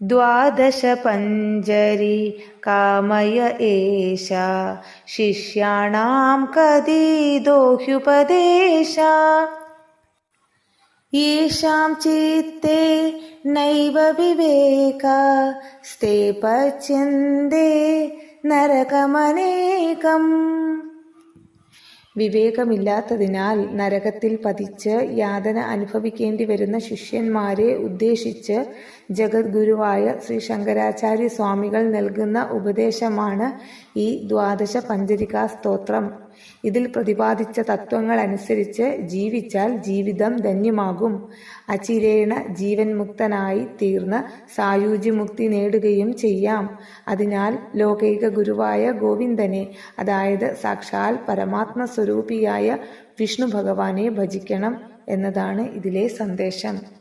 ദ്വാദശ പഞ്ചരി കാമയ ഏഷ ശിഷ്യാണാം കഥിതോഹ്യുപദേശ യേഷാം ചിത്തേ നൈവ വിവേക സ്തേ പച്യന്തേ നരകമനേകം. വിവേകമില്ലാത്തതിനാൽ നരകത്തിൽ പതിച്ച് യാതന അനുഭവിക്കേണ്ടി വരുന്ന ശിഷ്യന്മാരെ ഉദ്ദേശിച്ച് ജഗദ്ഗുരുവായ ശ്രീ ശങ്കരാചാര്യ സ്വാമികൾ നൽകുന്ന ഉപദേശമാണ് ഈ ദ്വാദശ പഞ്ചരികാ സ്തോത്രം. ഇതിൽ പ്രതിപാദിച്ച തത്വങ്ങൾ അനുസരിച്ച് ജീവിച്ചാൽ ജീവിതം ധന്യമാകും. അചിരേണ ജീവൻ മുക്തനായി തീർന്ന് സായുജ്യമുക്തി നേടുകയും ചെയ്യാം. അതിനാൽ ലോകൈക ഗുരുവായ ഗോവിന്ദനെ, അതായത് സാക്ഷാൽ പരമാത്മ സ്വരൂപിയായ വിഷ്ണു ഭഗവാനെ ഭജിക്കണം എന്നതാണ് ഇതിലെ സന്ദേശം.